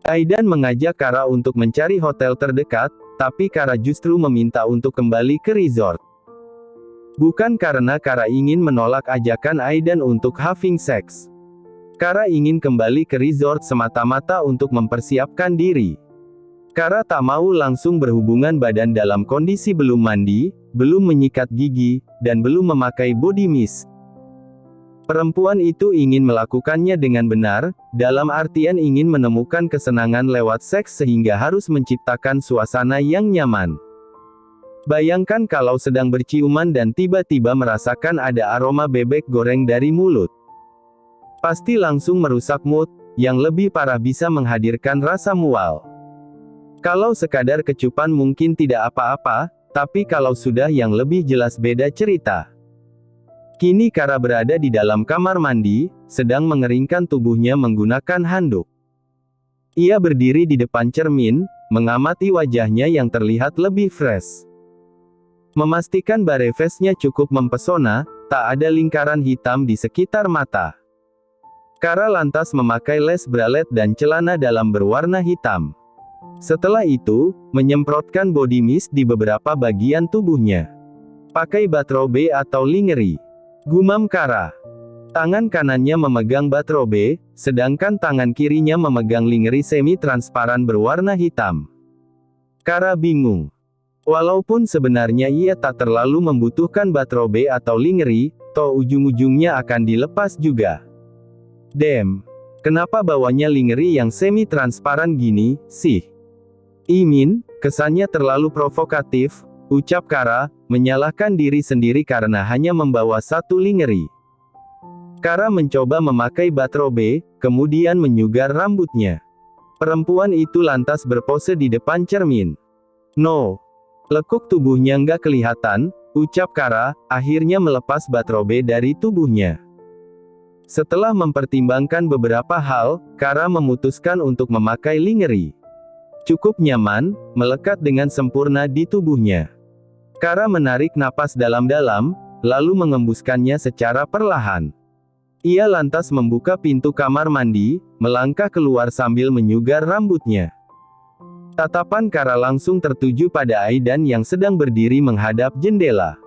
Aidan mengajak Kara untuk mencari hotel terdekat, tapi Kara justru meminta untuk kembali ke resort. Bukan karena Kara ingin menolak ajakan Aidan untuk having sex. Kara ingin kembali ke resort semata-mata untuk mempersiapkan diri. Kara tak mau langsung berhubungan badan dalam kondisi belum mandi, belum menyikat gigi, dan belum memakai body mist. Perempuan itu ingin melakukannya dengan benar, dalam artian ingin menemukan kesenangan lewat seks sehingga harus menciptakan suasana yang nyaman. Bayangkan kalau sedang berciuman dan tiba-tiba merasakan ada aroma bebek goreng dari mulut. Pasti langsung merusak mood, yang lebih parah bisa menghadirkan rasa mual. Kalau sekadar kecupan mungkin tidak apa-apa, tapi kalau sudah yang lebih jelas beda cerita. Kini Kara berada di dalam kamar mandi, sedang mengeringkan tubuhnya menggunakan handuk. Ia berdiri di depan cermin, mengamati wajahnya yang terlihat lebih fresh. Memastikan bare face-nya cukup mempesona, tak ada lingkaran hitam di sekitar mata. Kara lantas memakai les bralette dan celana dalam berwarna hitam. Setelah itu, menyemprotkan body mist di beberapa bagian tubuhnya. Pakai bathrobe atau lingerie? Gumam Kara. Tangan kanannya memegang bathrobe, sedangkan tangan kirinya memegang lingerie semi-transparan berwarna hitam. Kara bingung. Walaupun sebenarnya ia tak terlalu membutuhkan bathrobe atau lingerie, toh ujung-ujungnya akan dilepas juga. Damn. Kenapa bawanya lingerie yang semi-transparan gini, sih? Imin, kesannya terlalu provokatif, ucap Kara, menyalahkan diri sendiri karena hanya membawa satu lingerie. Kara mencoba memakai bathrobe, kemudian menyugar rambutnya. Perempuan itu lantas berpose di depan cermin. No. Lekuk tubuhnya nggak kelihatan, ucap Kara, akhirnya melepas bathrobe dari tubuhnya. Setelah mempertimbangkan beberapa hal, Kara memutuskan untuk memakai lingerie. Cukup nyaman, melekat dengan sempurna di tubuhnya. Kara menarik napas dalam-dalam, lalu mengembuskannya secara perlahan. Ia lantas membuka pintu kamar mandi, melangkah keluar sambil menyugar rambutnya. Tatapan Kara langsung tertuju pada Aidan yang sedang berdiri menghadap jendela.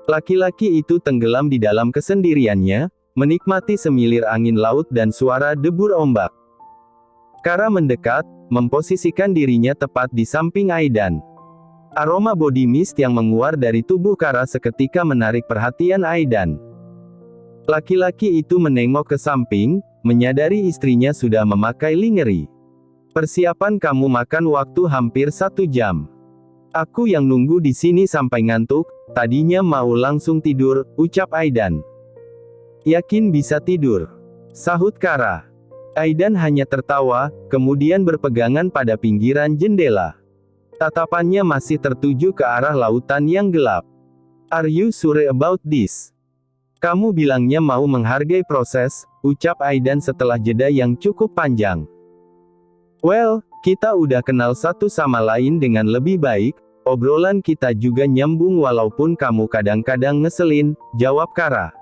Laki-laki itu tenggelam di dalam kesendiriannya, menikmati semilir angin laut dan suara debur ombak. Kara mendekat, memposisikan dirinya tepat di samping Aidan. Aroma body mist yang menguar dari tubuh Kara seketika menarik perhatian Aidan. Laki-laki itu menengok ke samping, menyadari istrinya sudah memakai lingerie. Persiapan kamu makan waktu hampir 1 jam. Aku yang nunggu di sini sampai ngantuk, tadinya mau langsung tidur, ucap Aidan. Yakin bisa tidur? Sahut Kara. Aidan hanya tertawa, kemudian berpegangan pada pinggiran jendela. Tatapannya masih tertuju ke arah lautan yang gelap. Are you sure about this? Kamu bilangnya mau menghargai proses, ucap Aidan setelah jeda yang cukup panjang. Well, kita udah kenal satu sama lain dengan lebih baik, obrolan kita juga nyambung walaupun kamu kadang-kadang ngeselin, jawab Kara.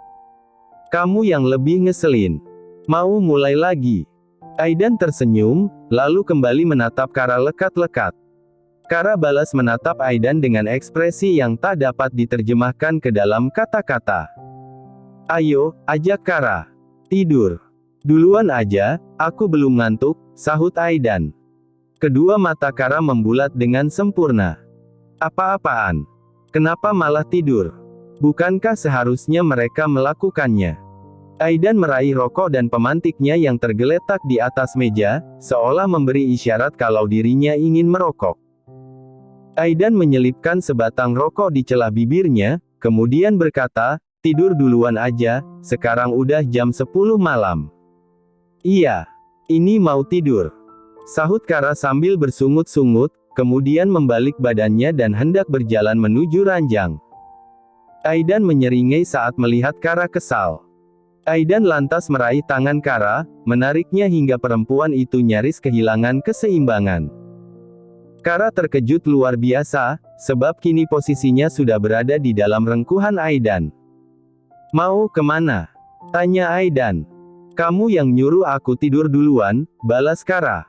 Kamu yang lebih ngeselin. Mau mulai lagi? Aidan tersenyum, lalu kembali menatap Kara lekat-lekat. Kara balas menatap Aidan dengan ekspresi yang tak dapat diterjemahkan ke dalam kata-kata. Ayo, ajak Kara. Tidur. Duluan aja, aku belum ngantuk, sahut Aidan. Kedua mata Kara membulat dengan sempurna. Apa-apaan? Kenapa malah tidur? Bukankah seharusnya mereka melakukannya? Aidan meraih rokok dan pemantiknya yang tergeletak di atas meja, seolah memberi isyarat kalau dirinya ingin merokok. Aidan menyelipkan sebatang rokok di celah bibirnya, kemudian berkata, tidur duluan aja, sekarang udah jam 10 malam. Iya, ini mau tidur. Sahut Kara sambil bersungut-sungut, kemudian membalik badannya dan hendak berjalan menuju ranjang. Aidan menyeringai saat melihat Kara kesal. Aidan lantas meraih tangan Kara, menariknya hingga perempuan itu nyaris kehilangan keseimbangan. Kara terkejut luar biasa, sebab kini posisinya sudah berada di dalam rengkuhan Aidan. Mau kemana? Tanya Aidan. Kamu yang nyuruh aku tidur duluan, balas Kara.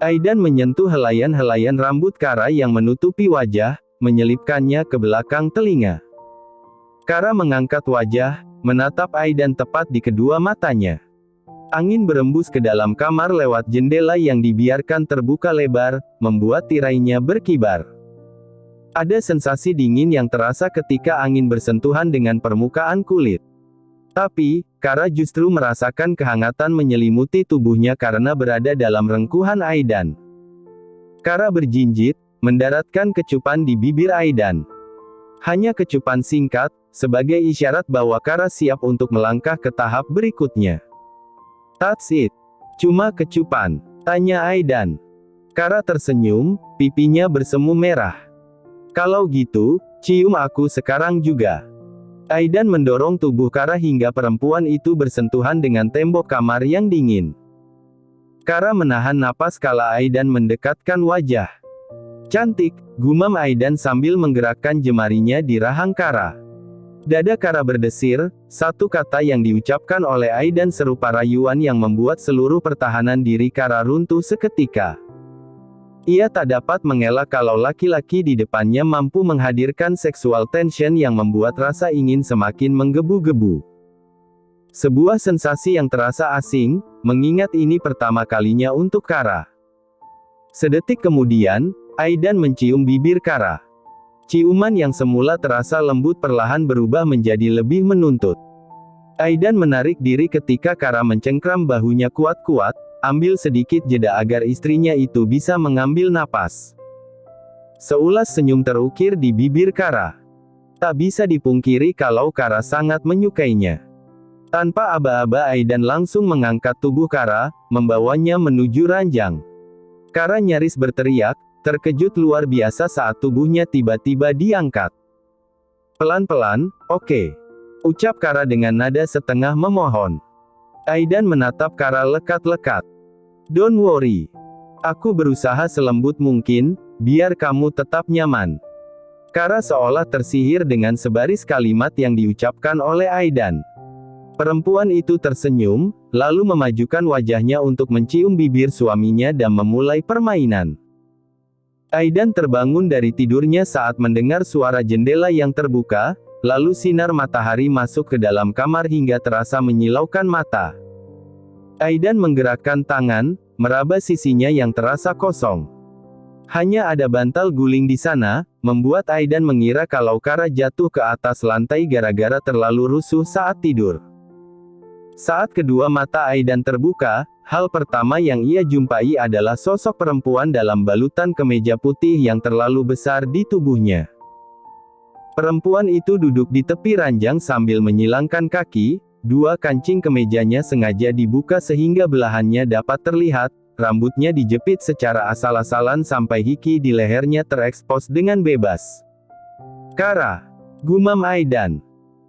Aidan menyentuh helaian-helaian rambut Kara yang menutupi wajah, menyelipkannya ke belakang telinga. Kara mengangkat wajah, menatap Aidan tepat di kedua matanya. Angin berembus ke dalam kamar lewat jendela yang dibiarkan terbuka lebar, membuat tirainya berkibar. Ada sensasi dingin yang terasa ketika angin bersentuhan dengan permukaan kulit. Tapi, Kara justru merasakan kehangatan menyelimuti tubuhnya karena berada dalam rengkuhan Aidan. Kara berjinjit, mendaratkan kecupan di bibir Aidan. Hanya kecupan singkat, sebagai isyarat bahwa Kara siap untuk melangkah ke tahap berikutnya. "That's it. Cuma kecupan?" tanya Aidan. Kara tersenyum, pipinya bersemu merah. "Kalau gitu, cium aku sekarang juga." Aidan mendorong tubuh Kara hingga perempuan itu bersentuhan dengan tembok kamar yang dingin. Kara menahan napas kala Aidan mendekatkan wajah. "Cantik," gumam Aidan sambil menggerakkan jemarinya di rahang Kara. Dada Kara berdesir, satu kata yang diucapkan oleh Aidan serupa rayuan yang membuat seluruh pertahanan diri Kara runtuh seketika. Ia tak dapat mengelak kalau laki-laki di depannya mampu menghadirkan sexual tension yang membuat rasa ingin semakin menggebu-gebu. Sebuah sensasi yang terasa asing, mengingat ini pertama kalinya untuk Kara. Sedetik kemudian, Aidan mencium bibir Kara. Ciuman yang semula terasa lembut perlahan berubah menjadi lebih menuntut. Aidan menarik diri ketika Kara mencengkram bahunya kuat-kuat, ambil sedikit jeda agar istrinya itu bisa mengambil napas. Seulas senyum terukir di bibir Kara. Tak bisa dipungkiri kalau Kara sangat menyukainya. Tanpa aba-aba Aidan langsung mengangkat tubuh Kara, membawanya menuju ranjang. Kara nyaris berteriak, terkejut luar biasa saat tubuhnya tiba-tiba diangkat. "Pelan-pelan, oke?" ucap Kara dengan nada setengah memohon. Aidan menatap Kara lekat-lekat. "Don't worry. Aku berusaha selembut mungkin, biar kamu tetap nyaman." Kara seolah tersihir dengan sebaris kalimat yang diucapkan oleh Aidan. Perempuan itu tersenyum, lalu memajukan wajahnya untuk mencium bibir suaminya dan memulai permainan. Aidan terbangun dari tidurnya saat mendengar suara jendela yang terbuka, lalu sinar matahari masuk ke dalam kamar hingga terasa menyilaukan mata. Aidan menggerakkan tangan, meraba sisinya yang terasa kosong. Hanya ada bantal guling di sana, membuat Aidan mengira kalau Kara jatuh ke atas lantai gara-gara terlalu rusuh saat tidur. Saat kedua mata Aidan terbuka, hal pertama yang ia jumpai adalah sosok perempuan dalam balutan kemeja putih yang terlalu besar di tubuhnya. Perempuan itu duduk di tepi ranjang sambil menyilangkan kaki, dua kancing kemejanya sengaja dibuka sehingga belahannya dapat terlihat, rambutnya dijepit secara asal-asalan sampai hiki di lehernya terekspos dengan bebas. "Kara," gumam Aidan.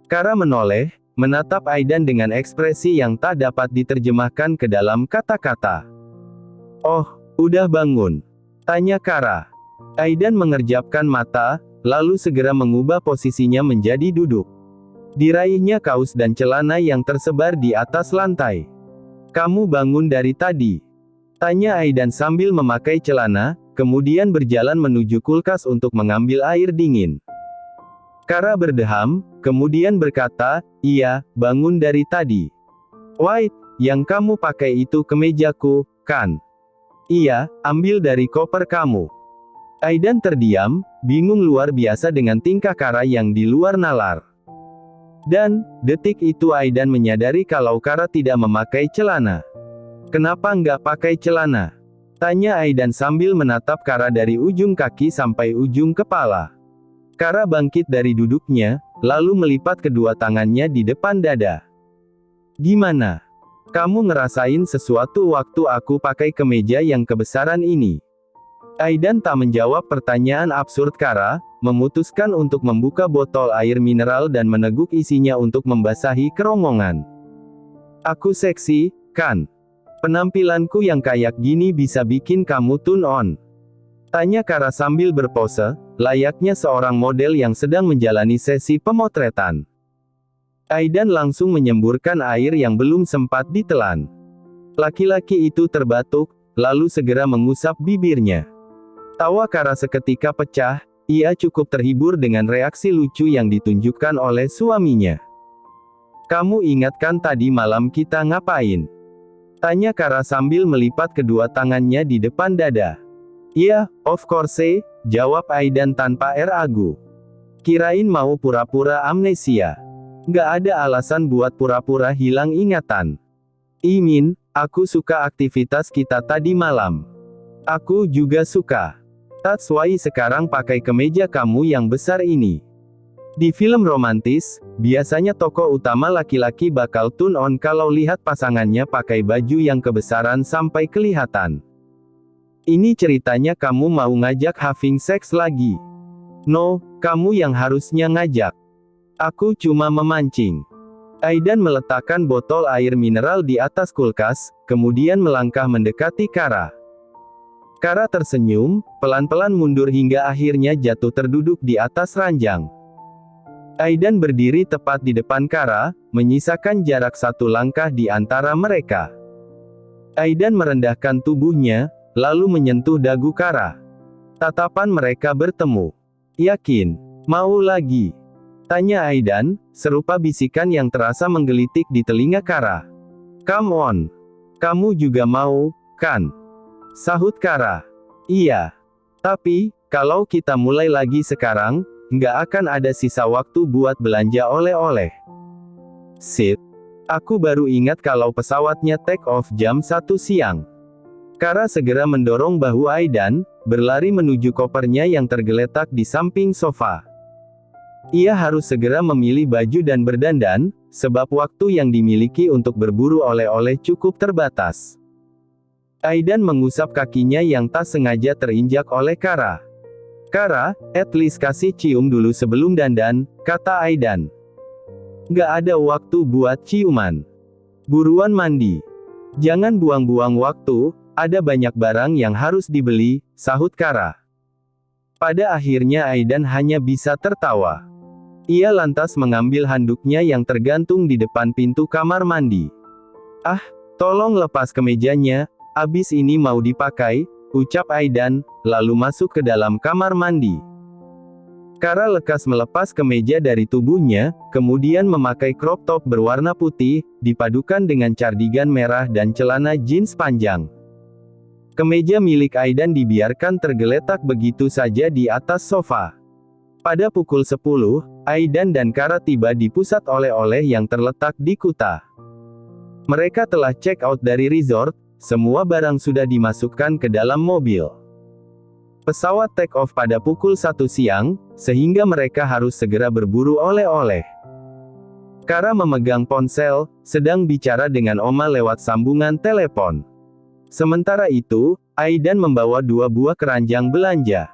Kara menoleh, menatap Aidan dengan ekspresi yang tak dapat diterjemahkan ke dalam kata-kata. "Oh, udah bangun?" tanya Kara. Aidan mengerjapkan mata, lalu segera mengubah posisinya menjadi duduk. Diraihnya kaus dan celana yang tersebar di atas lantai. "Kamu bangun dari tadi?" tanya Aidan sambil memakai celana, kemudian berjalan menuju kulkas untuk mengambil air dingin. Kara berdeham, kemudian berkata, "Iya, bangun dari tadi." "Wait, yang kamu pakai itu kemejaku, kan?" "Iya, ambil dari koper kamu." Aidan terdiam, bingung luar biasa dengan tingkah Kara yang di luar nalar. Dan, detik itu Aidan menyadari kalau Kara tidak memakai celana. "Kenapa nggak pakai celana?" tanya Aidan sambil menatap Kara dari ujung kaki sampai ujung kepala. Kara bangkit dari duduknya, lalu melipat kedua tangannya di depan dada. "Gimana? Kamu ngerasain sesuatu waktu aku pakai kemeja yang kebesaran ini?" Aidan tak menjawab pertanyaan absurd Kara, memutuskan untuk membuka botol air mineral dan meneguk isinya untuk membasahi kerongkongan. "Aku seksi, kan? Penampilanku yang kayak gini bisa bikin kamu tune on?" tanya Kara sambil berpose, layaknya seorang model yang sedang menjalani sesi pemotretan. Aidan langsung menyemburkan air yang belum sempat ditelan. Laki-laki itu terbatuk, lalu segera mengusap bibirnya. Tawa Kara seketika pecah, ia cukup terhibur dengan reaksi lucu yang ditunjukkan oleh suaminya. "Kamu ingat kan tadi malam kita ngapain?" tanya Kara sambil melipat kedua tangannya di depan dada. "Iya, of course," jawab Aidan tanpa ragu. "Kirain mau pura-pura amnesia. Nggak ada alasan buat pura-pura hilang ingatan. Imin, aku suka aktivitas kita tadi malam." "Aku juga suka. That's why sekarang pakai kemeja kamu yang besar ini." Di film romantis, biasanya tokoh utama laki-laki bakal tune on kalau lihat pasangannya pakai baju yang kebesaran sampai kelihatan. "Ini ceritanya kamu mau ngajak having sex lagi?" "No, kamu yang harusnya ngajak. Aku cuma memancing." Aidan meletakkan botol air mineral di atas kulkas, kemudian melangkah mendekati Kara. Kara tersenyum, pelan-pelan mundur hingga akhirnya jatuh terduduk di atas ranjang. Aidan berdiri tepat di depan Kara, menyisakan jarak satu langkah di antara mereka. Aidan merendahkan tubuhnya, lalu menyentuh dagu Kara. Tatapan mereka bertemu. "Yakin? Mau lagi?" tanya Aidan, serupa bisikan yang terasa menggelitik di telinga Kara. "Come on. Kamu juga mau, kan?" sahut Kara. "Iya. Tapi, kalau kita mulai lagi sekarang, nggak akan ada sisa waktu buat belanja oleh-oleh." "Sit. Aku baru ingat kalau pesawatnya take off jam 1 siang. Kara segera mendorong bahu Aidan, berlari menuju kopernya yang tergeletak di samping sofa. Ia harus segera memilih baju dan berdandan, sebab waktu yang dimiliki untuk berburu oleh-oleh cukup terbatas. Aidan mengusap kakinya yang tak sengaja terinjak oleh Kara. "Kara, at least kasih cium dulu sebelum dandan," kata Aidan. "Nggak ada waktu buat ciuman. Buruan mandi. Jangan buang-buang waktu, ada banyak barang yang harus dibeli," sahut Kara. Pada akhirnya Aidan hanya bisa tertawa. Ia lantas mengambil handuknya yang tergantung di depan pintu kamar mandi. "Ah, tolong lepas kemejanya, abis ini mau dipakai," ucap Aidan, lalu masuk ke dalam kamar mandi. Kara lekas melepas kemeja dari tubuhnya, kemudian memakai crop top berwarna putih, dipadukan dengan cardigan merah dan celana jeans panjang. Kemeja milik Aidan dibiarkan tergeletak begitu saja di atas sofa. Pada pukul 10, Aidan dan Kara tiba di pusat oleh-oleh yang terletak di Kuta. Mereka telah check out dari resort, semua barang sudah dimasukkan ke dalam mobil. Pesawat take off pada pukul 1 siang, sehingga mereka harus segera berburu oleh-oleh. Kara memegang ponsel, sedang bicara dengan Oma lewat sambungan telepon. Sementara itu, Aidan membawa 2 buah keranjang belanja.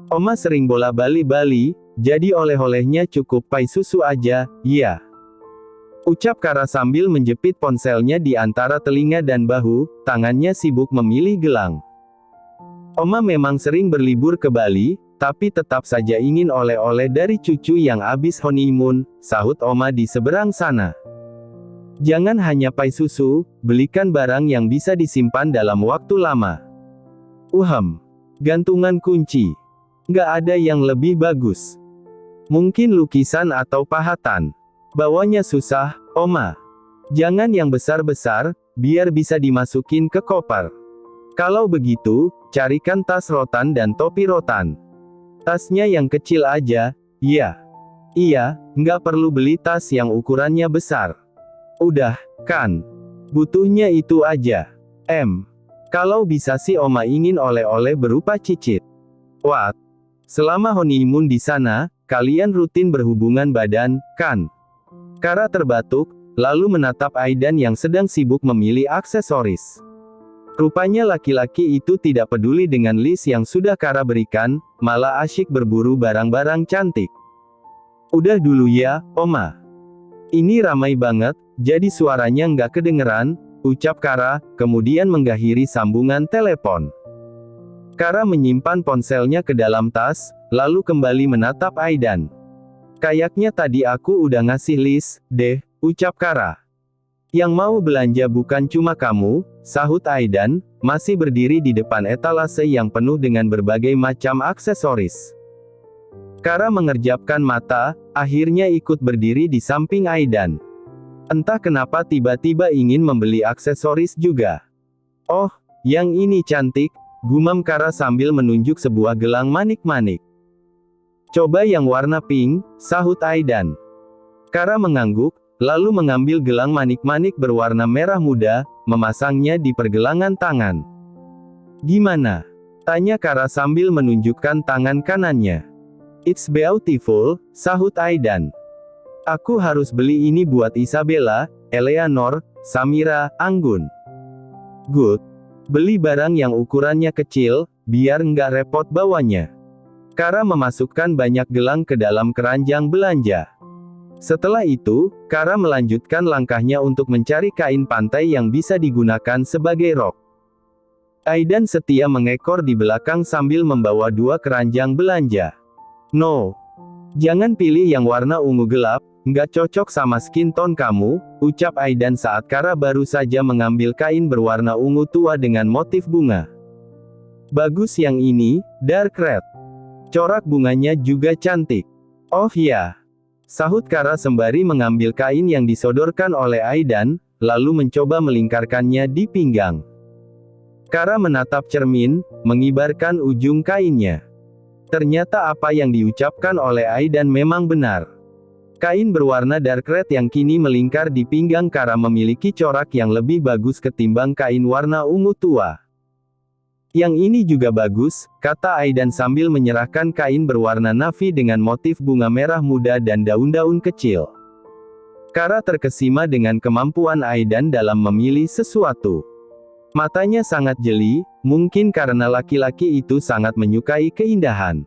"Oma sering bola-balik Bali, jadi oleh-olehnya cukup pai susu aja, ya," ucap Kara sambil menjepit ponselnya di antara telinga dan bahu, tangannya sibuk memilih gelang. "Oma memang sering berlibur ke Bali, tapi tetap saja ingin oleh-oleh dari cucu yang abis honeymoon," sahut Oma di seberang sana. "Jangan hanya pai susu, belikan barang yang bisa disimpan dalam waktu lama." Gantungan kunci. Nggak ada yang lebih bagus. Mungkin lukisan atau pahatan. Bawanya susah, Oma. Jangan yang besar-besar, biar bisa dimasukin ke koper. Kalau begitu, carikan tas rotan dan topi rotan. Tasnya yang kecil aja, ya. Iya, nggak perlu beli tas yang ukurannya besar. Udah, kan? Butuhnya itu aja. Kalau bisa sih Oma ingin oleh-oleh berupa cicit. What? Selama honeymoon di sana, kalian rutin berhubungan badan, kan? Kara terbatuk, lalu menatap Aidan yang sedang sibuk memilih aksesoris. Rupanya laki-laki itu tidak peduli dengan list yang sudah Kara berikan, malah asyik berburu barang-barang cantik. "Udah dulu ya, Oma. Ini ramai banget, jadi suaranya nggak kedengeran," ucap Kara, kemudian mengakhiri sambungan telepon. Kara menyimpan ponselnya ke dalam tas, lalu kembali menatap Aidan. "Kayaknya tadi aku udah ngasih list, deh," ucap Kara. Yang mau belanja bukan cuma kamu, sahut Aidan, masih berdiri di depan etalase yang penuh dengan berbagai macam aksesoris. Kara mengerjapkan mata, akhirnya ikut berdiri di samping Aidan. Entah kenapa tiba-tiba ingin membeli aksesoris juga. Oh, yang ini cantik, gumam Kara sambil menunjuk sebuah gelang manik-manik. Coba yang warna pink, sahut Aidan. Kara mengangguk, lalu mengambil gelang manik-manik berwarna merah muda, memasangnya di pergelangan tangan. Gimana? Tanya Kara sambil menunjukkan tangan kanannya. It's beautiful, sahut Aidan. Aku harus beli ini buat Isabella, Eleanor, Samira, Anggun. Good. Beli barang yang ukurannya kecil, biar nggak repot bawanya. Kara memasukkan banyak gelang ke dalam keranjang belanja. Setelah itu, Kara melanjutkan langkahnya untuk mencari kain pantai yang bisa digunakan sebagai rok. Aidan setia mengekor di belakang sambil membawa 2 keranjang belanja. No. Jangan pilih yang warna ungu gelap, nggak cocok sama skin tone kamu, ucap Aidan saat Kara baru saja mengambil kain berwarna ungu tua dengan motif bunga. Bagus yang ini, dark red. Corak bunganya juga cantik. Oh ya. Sahut Kara sembari mengambil kain yang disodorkan oleh Aidan, lalu mencoba melingkarkannya di pinggang. Kara menatap cermin, mengibarkan ujung kainnya. Ternyata apa yang diucapkan oleh Aidan memang benar. Kain berwarna dark red yang kini melingkar di pinggang Kara memiliki corak yang lebih bagus ketimbang kain warna ungu tua. Yang ini juga bagus, kata Aidan sambil menyerahkan kain berwarna navy dengan motif bunga merah muda dan daun-daun kecil. Kara terkesima dengan kemampuan Aidan dalam memilih sesuatu. Matanya sangat jeli, mungkin karena laki-laki itu sangat menyukai keindahan.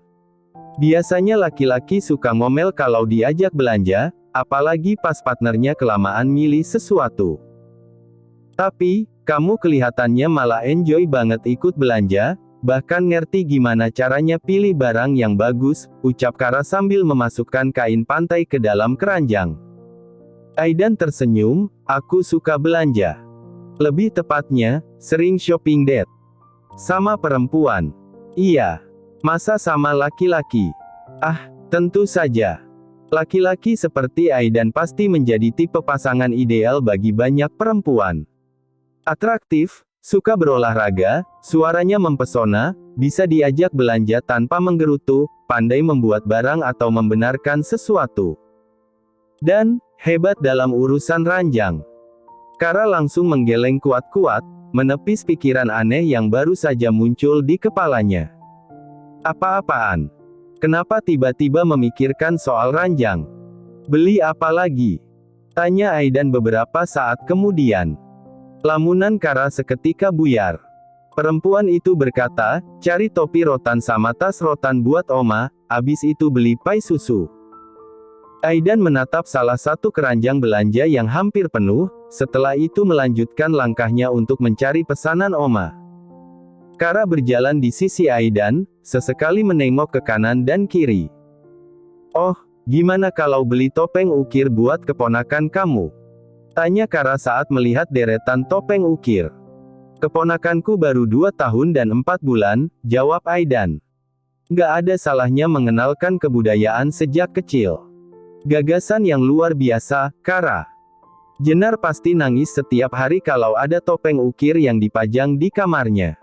Biasanya laki-laki suka ngomel kalau diajak belanja, apalagi pas partnernya kelamaan milih sesuatu. Tapi, kamu kelihatannya malah enjoy banget ikut belanja, bahkan ngerti gimana caranya pilih barang yang bagus, ucap Kara sambil memasukkan kain pantai ke dalam keranjang. Aidan tersenyum, aku suka belanja. Lebih tepatnya, sering shopping date. Sama perempuan. Iya. Masa sama laki-laki? Ah, tentu saja. Laki-laki seperti Aidan pasti menjadi tipe pasangan ideal bagi banyak perempuan. Atraktif, suka berolahraga, suaranya mempesona, bisa diajak belanja tanpa menggerutu, pandai membuat barang atau membenarkan sesuatu. Dan, hebat dalam urusan ranjang. Kara langsung menggeleng kuat-kuat, menepis pikiran aneh yang baru saja muncul di kepalanya. Apa-apaan? Kenapa tiba-tiba memikirkan soal ranjang? Beli apa lagi? Tanya Aidan beberapa saat kemudian. Lamunan Kara seketika buyar. Perempuan itu berkata, cari topi rotan sama tas rotan buat Oma, abis itu beli pai susu. Aidan menatap salah satu keranjang belanja yang hampir penuh, setelah itu melanjutkan langkahnya untuk mencari pesanan Oma. Kara berjalan di sisi Aidan, sesekali menengok ke kanan dan kiri. Oh, gimana kalau beli topeng ukir buat keponakan kamu? Tanya Kara saat melihat deretan topeng ukir. Keponakanku baru 2 tahun dan 4 bulan, jawab Aidan. Nggak ada salahnya mengenalkan kebudayaan sejak kecil. Gagasan yang luar biasa, Kara. Jenar pasti nangis setiap hari kalau ada topeng ukir yang dipajang di kamarnya.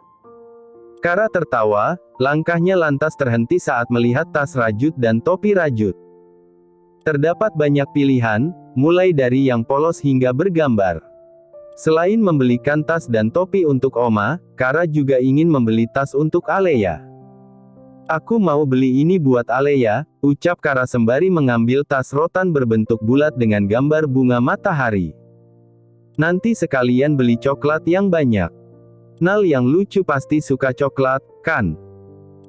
Kara tertawa, langkahnya lantas terhenti saat melihat tas rajut dan topi rajut. Terdapat banyak pilihan, mulai dari yang polos hingga bergambar. Selain membelikan tas dan topi untuk Oma, Kara juga ingin membeli tas untuk Alea. Aku mau beli ini buat Alea, ucap Kara sembari mengambil tas rotan berbentuk bulat dengan gambar bunga matahari. Nanti sekalian beli coklat yang banyak. Nal yang lucu pasti suka coklat, kan?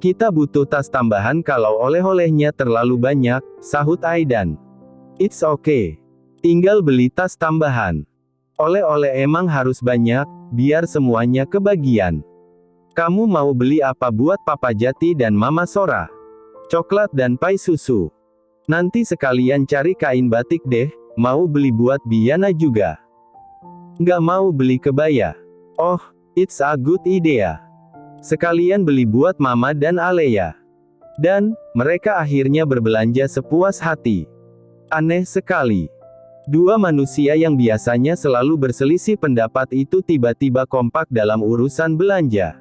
Kita butuh tas tambahan kalau oleh-olehnya terlalu banyak, sahut Aidan. It's okay. Tinggal beli tas tambahan. Oleh-oleh emang harus banyak, biar semuanya kebagian. Kamu mau beli apa buat Papa Jati dan Mama Sora? Coklat dan pai susu. Nanti sekalian cari kain batik deh, mau beli buat Biana juga. Nggak mau beli kebaya? Oh, it's a good idea. Sekalian beli buat Mama dan Alea. Dan, mereka akhirnya berbelanja sepuas hati. Aneh sekali. Dua manusia yang biasanya selalu berselisih pendapat itu tiba-tiba kompak dalam urusan belanja.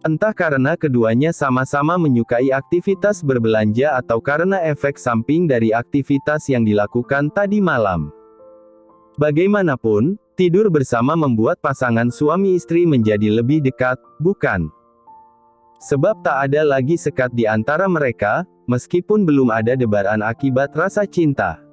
Entah karena keduanya sama-sama menyukai aktivitas berbelanja atau karena efek samping dari aktivitas yang dilakukan tadi malam. Bagaimanapun, tidur bersama membuat pasangan suami istri menjadi lebih dekat, bukan? Sebab tak ada lagi sekat di antara mereka, meskipun belum ada debaran akibat rasa cinta.